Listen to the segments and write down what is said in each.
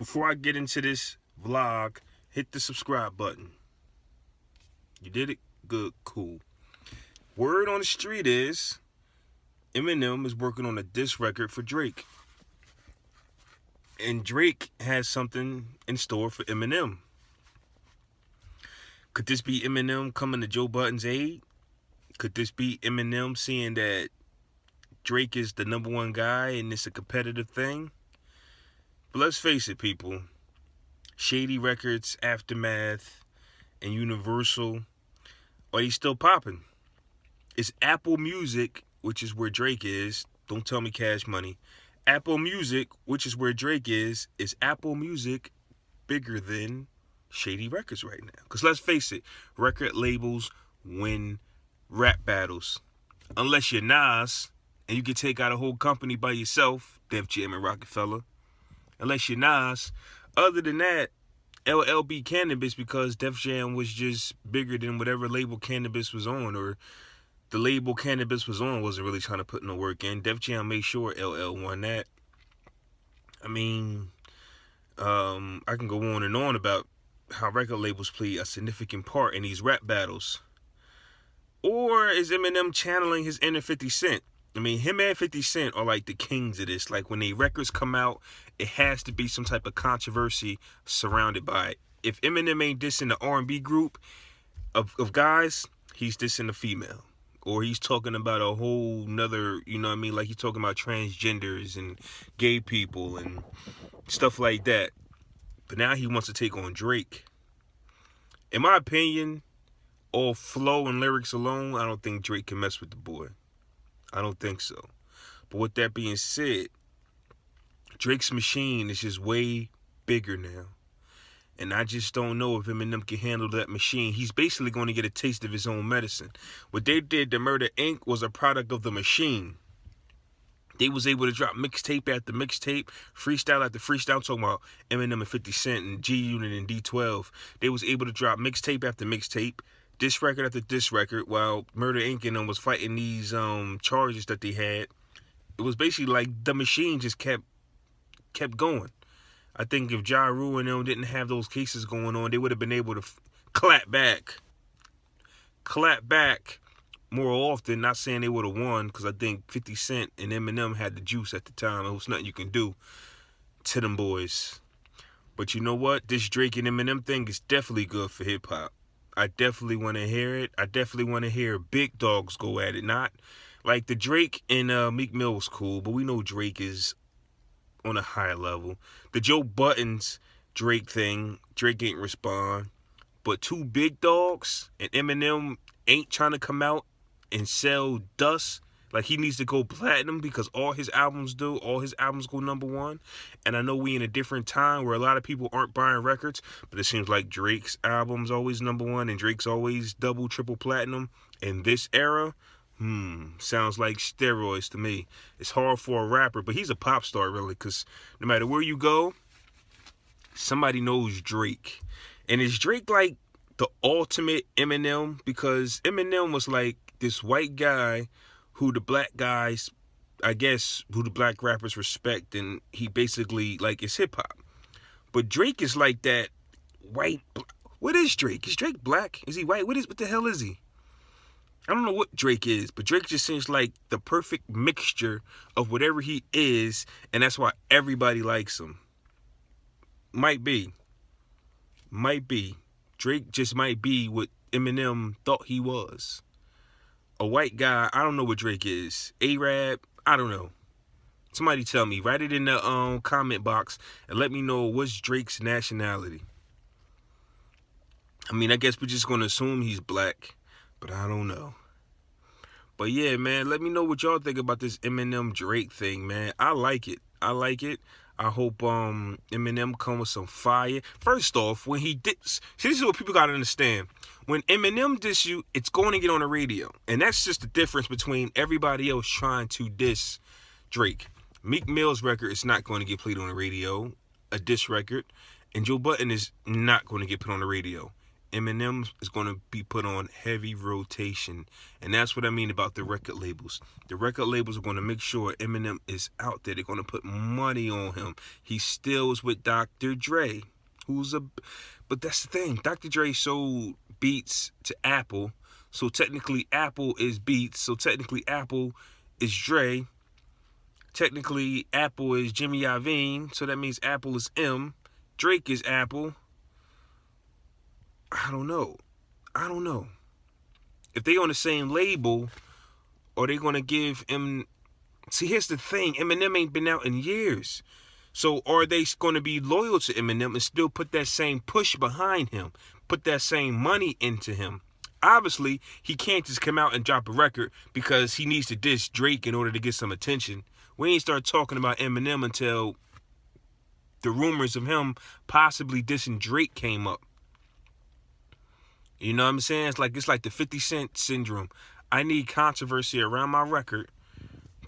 Before I get into this vlog, hit the subscribe button. You did it? Good, cool. Word on the street is Eminem is working on a diss record for Drake. And Drake has something in store for Eminem. Could this be Eminem coming to Joe Budden's aid? Could this be Eminem seeing that Drake is the number one guy and it's a competitive thing? But let's face it, people. Shady Records, Aftermath, and Universal, are they still popping? Is Apple Music, which is where Drake is, don't tell me Cash Money, Apple Music, which is where Drake is Apple Music bigger than Shady Records right now? Because let's face it, record labels win rap battles. Unless you're Nas, and you can take out a whole company by yourself, Def Jam and Rockefeller. Unless you're Nas. Other than that, LL beat Cannabis because Def Jam was just bigger than whatever label Cannabis was on, or the label Cannabis was on wasn't really trying to put no work in. Def Jam made sure LL won that. I mean, I can go on and on about how record labels play a significant part in these rap battles. Or is Eminem channeling his inner 50 Cent? I mean, him and 50 Cent are like the kings of this. Like, when the records come out, it has to be some type of controversy surrounded by it. If Eminem ain't dissing the R&B group of guys, he's dissing the female. Or he's talking about a whole nother, you know what I mean? Like, he's talking about transgenders and gay people and stuff like that. But now he wants to take on Drake. In my opinion, all flow and lyrics alone, I don't think Drake can mess with the boy. I don't think so. But with that being said, Drake's machine is just way bigger now. And I just don't know if Eminem can handle that machine. He's basically going to get a taste of his own medicine. What they did to Murder Inc. was a product of the machine. They was able to drop mixtape after mixtape, freestyle after freestyle. I'm talking about Eminem and 50 Cent and G Unit and D12. They was able to drop mixtape after mixtape, diss record after diss record, while Murder Inc. and them was fighting these charges that they had. It was basically like the machine just kept going. I think if Ja Rule and them didn't have those cases going on, they would have been able to clap back more often. Not saying they would have won, because I think 50 Cent and Eminem had the juice at the time. There was nothing you can do to them boys. But you know what? This Drake and Eminem thing is definitely good for hip-hop. I definitely want to hear it. I definitely want to hear big dogs go at it. Not like the Drake and Meek Mill was cool, but we know Drake is on a higher level. The Joe Budden's Drake thing, Drake ain't respond. But two big dogs and Eminem ain't trying to come out and sell dust. Like, he needs to go platinum because all his albums do. All his albums go #1. And I know we in a different time where a lot of people aren't buying records, but it seems like Drake's album's always #1 and Drake's always double, triple platinum. In this era, sounds like steroids to me. It's hard for a rapper, but he's a pop star, really, because no matter where you go, somebody knows Drake. And is Drake like the ultimate Eminem? Because Eminem was like this white guy who the black guys, I guess, who the black rappers respect, and he basically, like, is hip-hop. But Drake is like that white, what is Drake? Is Drake black? Is he white? What the hell is he? I don't know what Drake is, but Drake just seems like the perfect mixture of whatever he is, and that's why everybody likes him. Might be. Drake just might be what Eminem thought he was. A white guy. I don't know what Drake is. Arab, I don't know. Somebody tell me. Write it in the comment box and let me know what's Drake's nationality. I mean, I guess we're just going to assume he's black, but I don't know. But yeah, man, let me know what y'all think about this Eminem Drake thing, man. I like it. I hope Eminem come with some fire. First off, when he diss, see, this is what people gotta understand. When Eminem diss you, it's going to get on the radio, and that's just the difference between everybody else trying to diss Drake. Meek Mill's record is not going to get played on the radio, a diss record, and Joe Budden is not going to get put on the radio. Eminem is going to be put on heavy rotation. And that's what I mean about the record labels. The record labels are going to make sure Eminem is out there. They're going to put money on him. He still is with Dr. Dre, but that's the thing. Dr. Dre sold Beats to Apple. So technically Apple is Beats. So technically Apple is Dre. Technically Apple is Jimmy Iovine. So that means Apple is M. Drake is Apple. I don't know. If they on the same label, or they gonna give him. See, here's the thing: Eminem ain't been out in years. So are they gonna be loyal to Eminem and still put that same push behind him, put that same money into him? Obviously, he can't just come out and drop a record because he needs to diss Drake in order to get some attention. We ain't start talking about Eminem until the rumors of him possibly dissing Drake came up. You know what I'm saying? It's like the 50 Cent syndrome. I need controversy around my record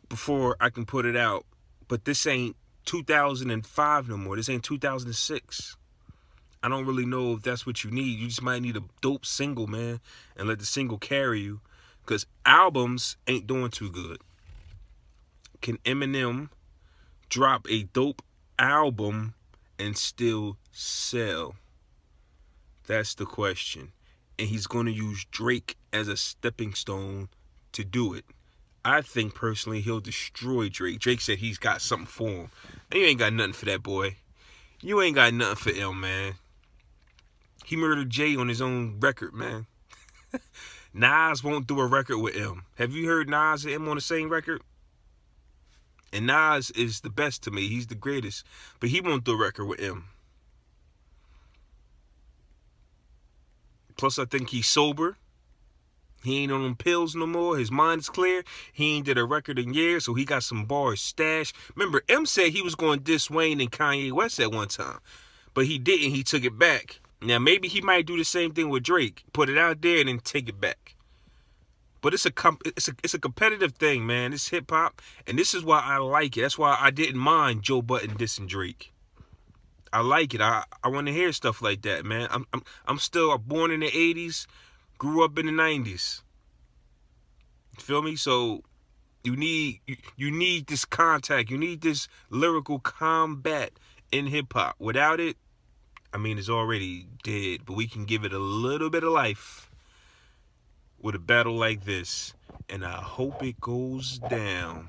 before I can put it out. But this ain't 2005 no more. This ain't 2006. I don't really know if that's what you need. You just might need a dope single, man, and let the single carry you. Because albums ain't doing too good. Can Eminem drop a dope album and still sell? That's the question. And he's going to use Drake as a stepping stone to do it. I think personally he'll destroy Drake. Drake said he's got something for him. And you ain't got nothing for that boy. You ain't got nothing for him, man. He murdered Jay on his own record, man. Nas won't do a record with him. Have you heard Nas and him on the same record? And Nas is the best to me. He's the greatest. But he won't do a record with him. Plus, I think he's sober. He ain't on them pills no more. His mind is clear. He ain't did a record in years, so he got some bars stashed. Remember, M said he was going to diss Wayne and Kanye West at one time. But he didn't. He took it back. Now, maybe he might do the same thing with Drake. Put it out there and then take it back. But it's a competitive thing, man. It's hip-hop, and this is why I like it. That's why I didn't mind Joe Budden dissing Drake. I like it. I want to hear stuff like that, man. I'm still born in the 80s, grew up in the 90s. Feel me? So you need this contact. You need this lyrical combat in hip hop. Without it, I mean, it's already dead. But we can give it a little bit of life with a battle like this, and I hope it goes down.